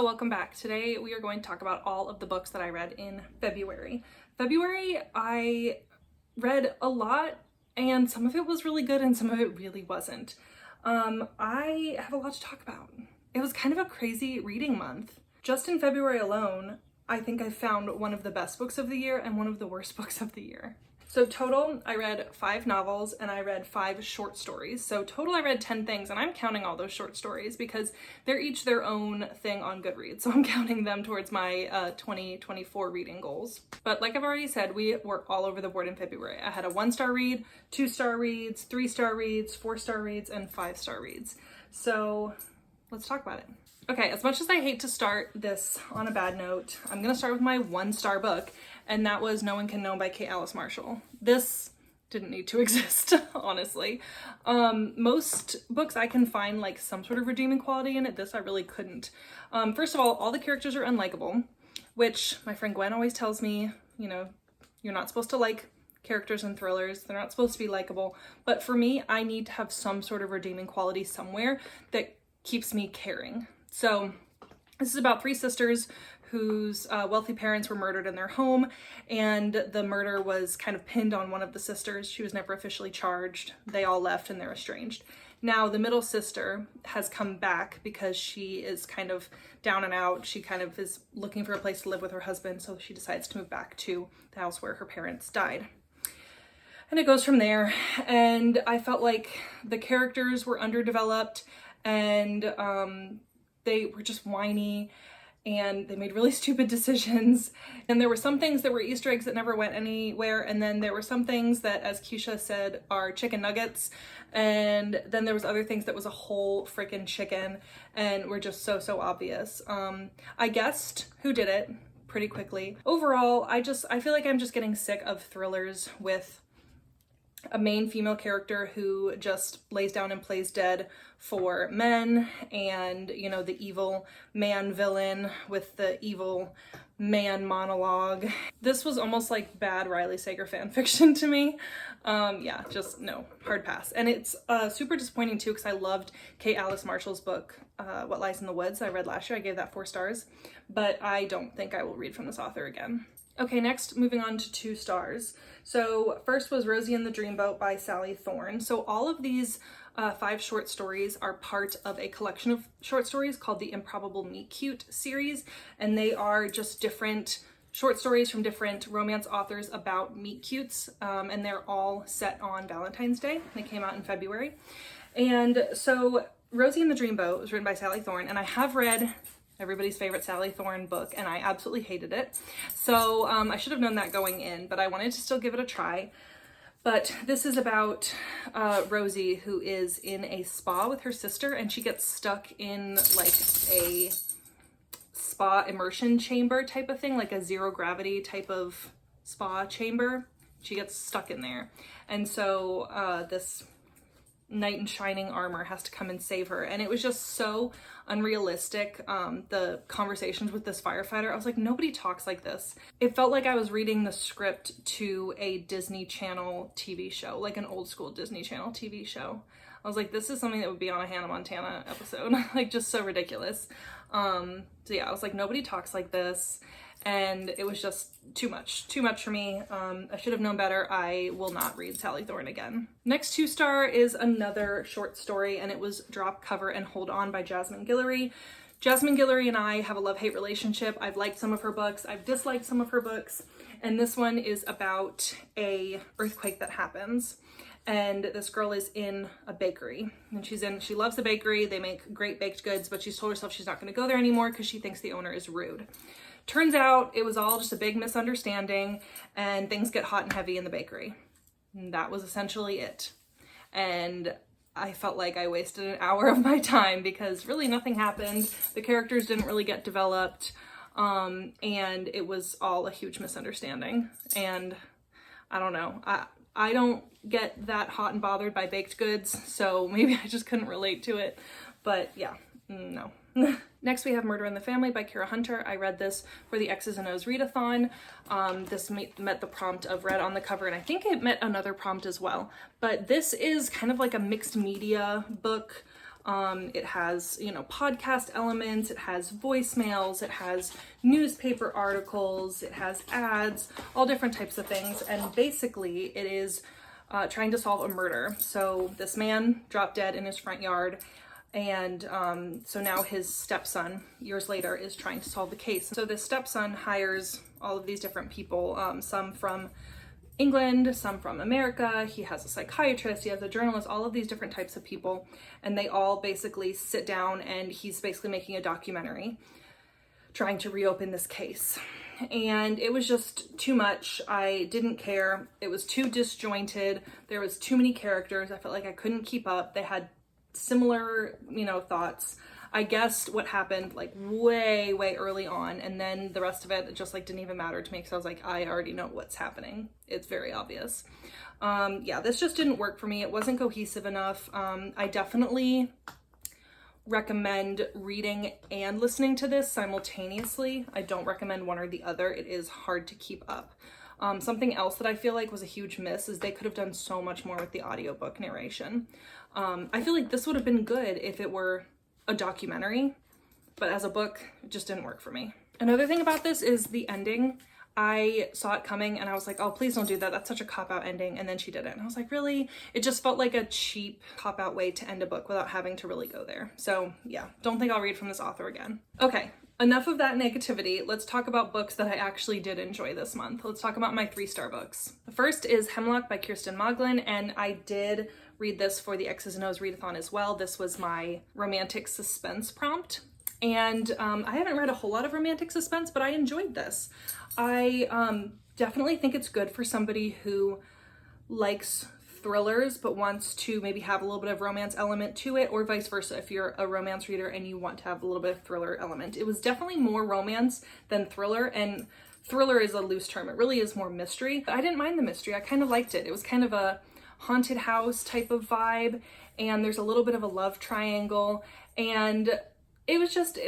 Hello, welcome back. Today we are going to talk about all of the books that I read in February. February, I read a lot and some of it was really good and some of it really wasn't. I have a lot to talk about. It was kind of a crazy reading month. Just in February alone, I think I found one of the best books of the year and one of the worst books of the year. So total, I read 5 novels and I read 5 short stories. So total, I read 10 things, and I'm counting all those short stories because they're each their own thing on Goodreads. So I'm counting them towards my 2024 reading goals. But like I've already said, we were all over the board in February. I had a 1-star read, 2-star reads, 3-star reads, 4-star reads, and 5-star reads. So let's talk about it. Okay, as much as I hate to start this on a bad note, I'm gonna start with my 1-star book, and that was No One Can Know by Kate Alice Marshall. This didn't need to exist, honestly. Most books I can find like some sort of redeeming quality in it. This I really couldn't. First of all the characters are unlikable, which my friend Gwen always tells me, you know, you're not supposed to like characters in thrillers. They're not supposed to be likable. But for me, I need to have some sort of redeeming quality somewhere that keeps me caring. So this is about 3 sisters whose wealthy parents were murdered in their home, and the murder was kind of pinned on one of the sisters. She was never officially charged. They all left and they're estranged. Now the middle sister has come back because she is kind of down and out. She kind of is looking for a place to live with her husband, so she decides to move back to the house where her parents died. And it goes from there, and I felt like the characters were underdeveloped and they were just whiny and they made really stupid decisions. And there were some things that were Easter eggs that never went anywhere. And then there were some things that, as Keisha said, are chicken nuggets. And then there was other things that was a whole freaking chicken and were just so obvious. I guessed who did it pretty quickly. Overall, I feel like I'm just getting sick of thrillers with a main female character who just lays down and plays dead for men, and you know, the evil man villain with the evil man monologue. This was almost like bad Riley Sager fan fiction to me. Yeah, just no, hard pass. And it's super disappointing too, because I loved Kate Alice Marshall's book, What Lies in the Woods. I read last year. I gave that 4 stars, but I don't think I will read from this author again. Okay, next, moving on to 2 stars. So first was Rosie and the Dreamboat by Sally Thorne. So all of these 5 short stories are part of a collection of short stories called the Improbable Meet Cute series. And they are just different short stories from different romance authors about meet cutes. And they're all set on Valentine's Day. They came out in February. And so Rosie and the Dreamboat was written by Sally Thorne, and I have read everybody's favorite Sally Thorne book, and I absolutely hated it. So I should have known that going in, but I wanted to still give it a try. But this is about Rosie, who is in a spa with her sister, and she gets stuck in like a spa immersion chamber type of thing, like a zero gravity type of spa chamber. She gets stuck in there. And so this knight in shining armor has to come and save her, and it was just so unrealistic. The conversations with this firefighter, I was like, nobody talks like this. It felt like I was reading the script to a Disney Channel TV show, like an old school Disney Channel TV show. I was like, this is something that would be on a Hannah Montana episode. Like, just so ridiculous. So yeah, I was like, nobody talks like this. And it was just too much for me. I should have known better. I will not read Sally Thorne again. Next 2-star is another short story, and it was Drop, Cover, and Hold On by Jasmine Guillory. Jasmine Guillory and I have a love-hate relationship. I've liked some of her books, I've disliked some of her books, and this one is about a earthquake that happens. And this girl is in a bakery, and she loves the bakery. They make great baked goods, but she's told herself she's not going to go there anymore because she thinks the owner is rude. Turns out it was all just a big misunderstanding, and things get hot and heavy in the bakery. And that was essentially it. And I felt like I wasted an hour of my time because really nothing happened. The characters didn't really get developed, and it was all a huge misunderstanding. And I don't know. I don't get that hot and bothered by baked goods, so maybe I just couldn't relate to it. But yeah, no. Next we have Murder in the Family by Kara Hunter. I read this for the X's and O's readathon. This met the prompt of red on the cover, and I think it met another prompt as well. But this is kind of like a mixed media book. It has, you know, podcast elements, it has voicemails, it has newspaper articles, it has ads, all different types of things. And basically it is trying to solve a murder. So this man dropped dead in his front yard. And so now his stepson, years later, is trying to solve the case. So this stepson hires all of these different people, some from England, some from America. He has a psychiatrist, he has a journalist, all of these different types of people. And they all basically sit down, and he's basically making a documentary trying to reopen this case. And it was just too much. I didn't care. It was too disjointed. There was too many characters. I felt like I couldn't keep up. They had similar, you know, thoughts. I guessed what happened like way early on, and then the rest of it just like didn't even matter to me, because I was like, I already know what's happening. It's very obvious. Yeah, this just didn't work for me. It wasn't cohesive enough. I definitely recommend reading and listening to this simultaneously. I don't recommend one or the other. It is hard to keep up. Something else that I feel like was a huge miss is they could have done so much more with the audiobook narration. I feel like this would have been good if it were a documentary, but as a book, it just didn't work for me. Another thing about this is the ending. I saw it coming and I was like, oh, please don't do that. That's such a cop-out ending. And then she did it. And I was like, really? It just felt like a cheap cop-out way to end a book without having to really go there. So yeah, don't think I'll read from this author again. Okay, enough of that negativity. Let's talk about books that I actually did enjoy this month. Let's talk about my 3-star books. The first is Hemlock by Kirsten Moglen, and I did read this for the X's and O's Readathon as well. This was my romantic suspense prompt. And I haven't read a whole lot of romantic suspense, but I enjoyed this. I definitely think it's good for somebody who likes thrillers but wants to maybe have a little bit of romance element to it, or vice versa if you're a romance reader and you want to have a little bit of thriller element. It was definitely more romance than thriller, and thriller is a loose term. It really is more mystery. But I didn't mind the mystery. I kind of liked it. It was kind of a haunted house type of vibe, and there's a little bit of a love triangle, and it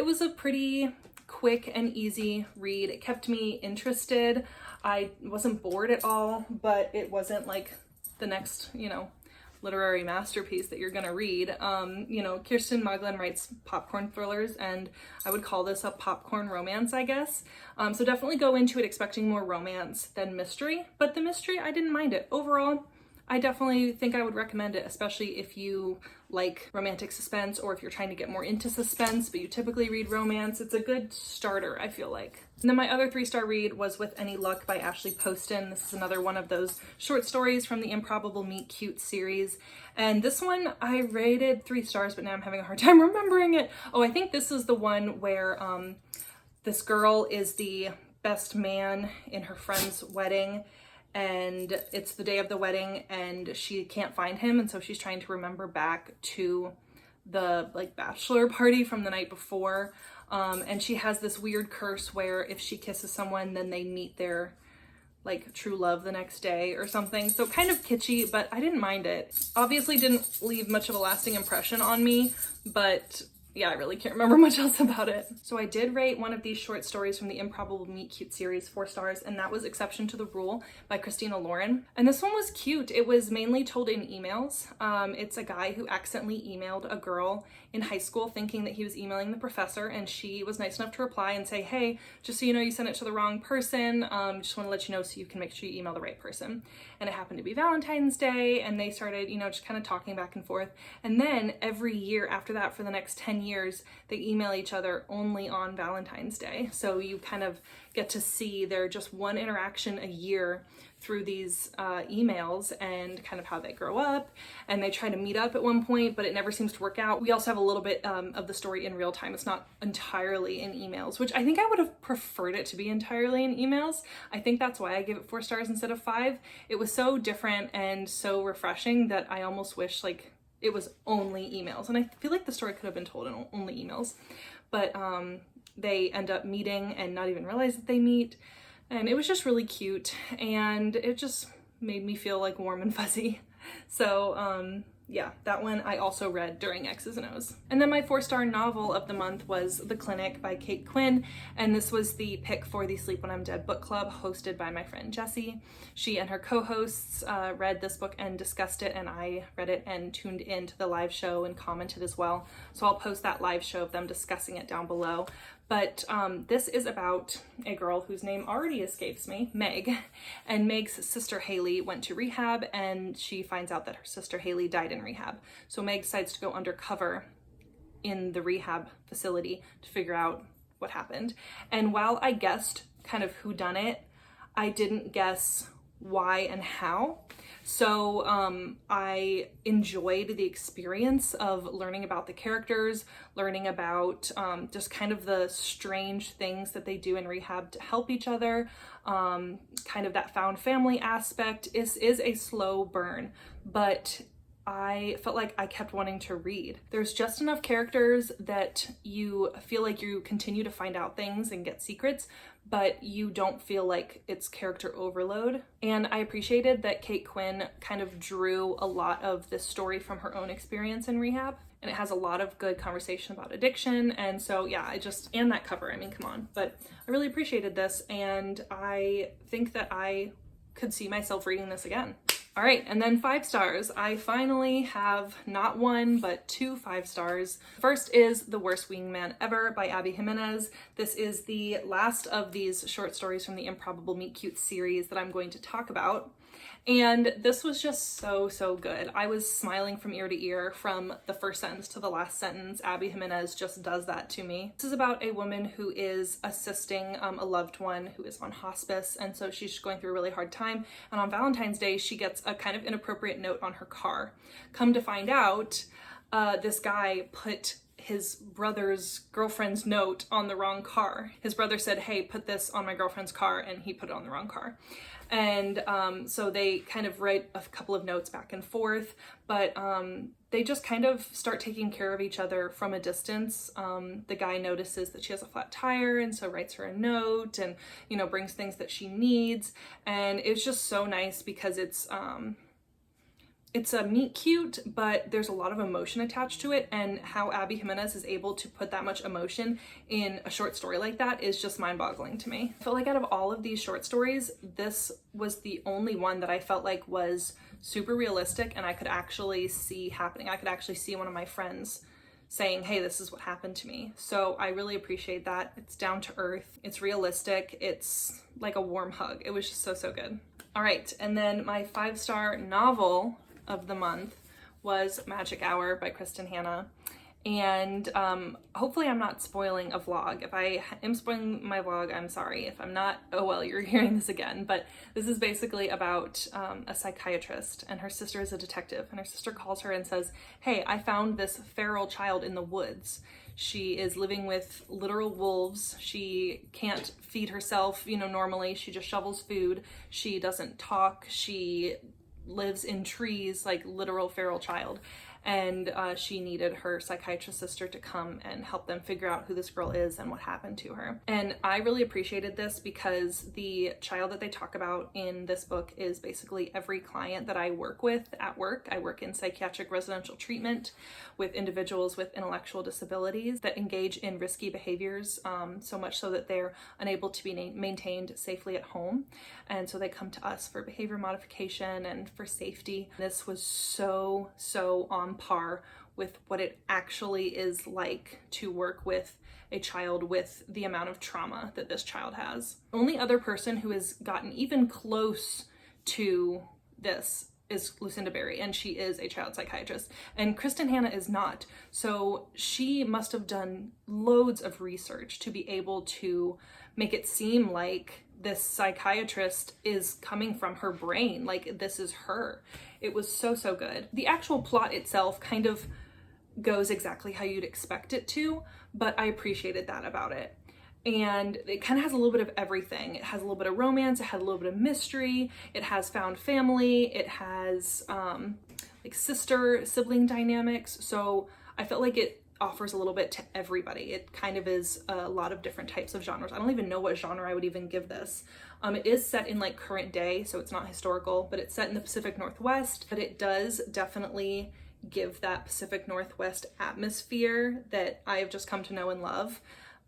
was a pretty quick and easy read. It kept me interested. I wasn't bored at all, but it wasn't like the next, you know, literary masterpiece that you're gonna read. You know, Kirsten Moglen writes popcorn thrillers, and I would call this a popcorn romance, I guess. So definitely go into it expecting more romance than mystery, but the mystery, I didn't mind it. Overall, I definitely think I would recommend it, especially if you like romantic suspense, or if you're trying to get more into suspense, but you typically read romance. It's a good starter, I feel like. And then my other 3-star read was With Any Luck by Ashley Poston. This is another one of those short stories from the Improbable Meet Cute series. And this one I rated 3 stars, but now I'm having a hard time remembering it. Oh, I think this is the one where this girl is the best man in her friend's wedding, and it's the day of the wedding and she can't find him, and so she's trying to remember back to the like bachelor party from the night before, and she has this weird curse where if she kisses someone then they meet their like true love the next day or something. So kind of kitschy, but I didn't mind it. Obviously didn't leave much of a lasting impression on me, but yeah, I really can't remember much else about it. So I did rate one of these short stories from the Improbable Meet Cute series 4 stars, and that was Exception to the Rule by Christina Lauren. And this one was cute. It was mainly told in emails. It's a guy who accidentally emailed a girl in high school thinking that he was emailing the professor, and she was nice enough to reply and say, hey, just so you know, you sent it to the wrong person. Just want to let you know so you can make sure you email the right person. And it happened to be Valentine's Day, and they started, you know, just kind of talking back and forth. And then every year after that, for the next 10 years, they email each other only on Valentine's Day. So you kind of get to see their just one interaction a year through these emails, and kind of how they grow up, and they try to meet up at one point, but it never seems to work out. We also have a little bit of the story in real time. It's not entirely in emails, which I think I would have preferred it to be entirely in emails. I think that's why I gave it 4 stars instead of 5. It was so different and so refreshing that I almost wish like it was only emails, and I feel like the story could have been told in only emails, but they end up meeting and not even realize that they meet. And it was just really cute, and it just made me feel like warm and fuzzy. So yeah, that one I also read during X's and O's. And then my 4-star novel of the month was The Clinic by Kate Quinn, and this was the pick for the Sleep When I'm Dead book club hosted by my friend Jessie. She and her co-hosts read this book and discussed it, and I read it and tuned into the live show and commented as well. So I'll post that live show of them discussing it down below. But this is about a girl whose name already escapes me, Meg, and Meg's sister Haley went to rehab, and she finds out that her sister Haley died in rehab. So Meg decides to go undercover in the rehab facility to figure out what happened. And while I guessed kind of who done it, I didn't guess why and how. So I enjoyed the experience of learning about the characters, learning about just kind of the strange things that they do in rehab to help each other, kind of that found family aspect. Is a slow burn, but I felt like I kept wanting to read. There's just enough characters that you feel like you continue to find out things and get secrets, but you don't feel like it's character overload. And I appreciated that Kate Quinn kind of drew a lot of this story from her own experience in rehab. And it has a lot of good conversation about addiction. And so yeah, and that cover, I mean, come on. But I really appreciated this, and I think that I could see myself reading this again. All right, and then 5 stars. I finally have not 1, but 2 5 stars. First is The Worst Wingman Ever by Abby Jimenez. This is the last of these short stories from the Improbable Meet Cute series that I'm going to talk about. And this was just so good. I was smiling from ear to ear from the first sentence to the last sentence. Abby Jimenez just does that to me. This is about a woman who is assisting a loved one who is on hospice, and so she's going through a really hard time. And on Valentine's Day, she gets a kind of inappropriate note on her car. Come to find out, this guy put his brother's girlfriend's note on the wrong car. His brother said, hey, put this on my girlfriend's car, and he put it on the wrong car. And so they kind of write a couple of notes back and forth, but they just kind of start taking care of each other from a distance. The guy notices that she has a flat tire, and so writes her a note and, you know, brings things that she needs. And it's just so nice because it's a meet cute, but there's a lot of emotion attached to it, and how Abby Jimenez is able to put that much emotion in a short story like that is just mind-boggling to me. I felt like out of all of these short stories, this was the only one that I felt like was super realistic and I could actually see happening. I could actually see one of my friends saying, hey, this is what happened to me. So I really appreciate that. It's down to earth, it's realistic, it's like a warm hug. It was just so good. All right, and then my 5-star novel of the month was Magic Hour by Kristen Hanna. And hopefully I'm not spoiling a vlog. If I am spoiling my vlog, I'm sorry. If I'm not, oh well, you're hearing this again. But this is basically about a psychiatrist, and her sister is a detective, and her sister calls her and says, hey, I found this feral child in the woods. She is living with literal wolves. She can't feed herself, you know, normally. She just shovels food. She doesn't talk. She lives in trees, like literal feral child. And she needed her psychiatrist sister to come and help them figure out who this girl is and what happened to her. And I really appreciated this because the child that they talk about in this book is basically every client that I work with at work. I work in psychiatric residential treatment with individuals with intellectual disabilities that engage in risky behaviors, so much so that they're unable to be maintained safely at home. And so they come to us for behavior modification and for safety. This was so on par with what it actually is like to work with a child with the amount of trauma that this child has. The only other person who has gotten even close to this is Lucinda Berry, and she is a child psychiatrist, and Kristen Hanna is not. So she must have done loads of research to be able to make it seem like this psychiatrist is coming from her brain, like this is her. It was so good. The actual plot itself kind of goes exactly how you'd expect it to, but I appreciated that about it. And it kind of has a little bit of everything. It has a little bit of romance, it has a little bit of mystery, it has found family, it has like sibling dynamics. So I felt like it offers a little bit to everybody. It kind of is a lot of different types of genres. I don't even know what genre I would even give this. It is set in like current day, so it's not historical, but it's set in the Pacific Northwest, but it does definitely give that Pacific Northwest atmosphere that I have just come to know and love.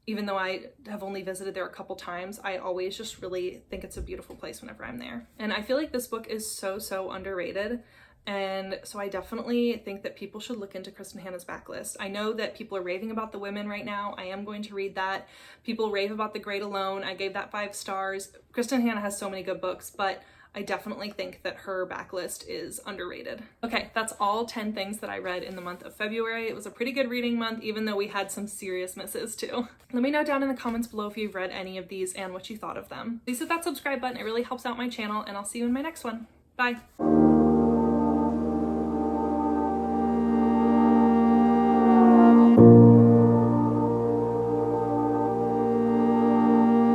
Even though I have only visited there a couple times, I always just really think it's a beautiful place whenever I'm there. And I feel like this book is so underrated. And so I definitely think that people should look into Kristen Hanna's backlist. I know that people are raving about The Women right now. I am going to read that. People rave about The Great Alone. I gave that 5 stars. Kristen Hanna has so many good books, but I definitely think that her backlist is underrated. Okay, that's all 10 things that I read in the month of February. It was a pretty good reading month, even though we had some serious misses too. Let me know down in the comments below if you've read any of these and what you thought of them. Please hit that subscribe button. It really helps out my channel, and I'll see you in my next one. Bye.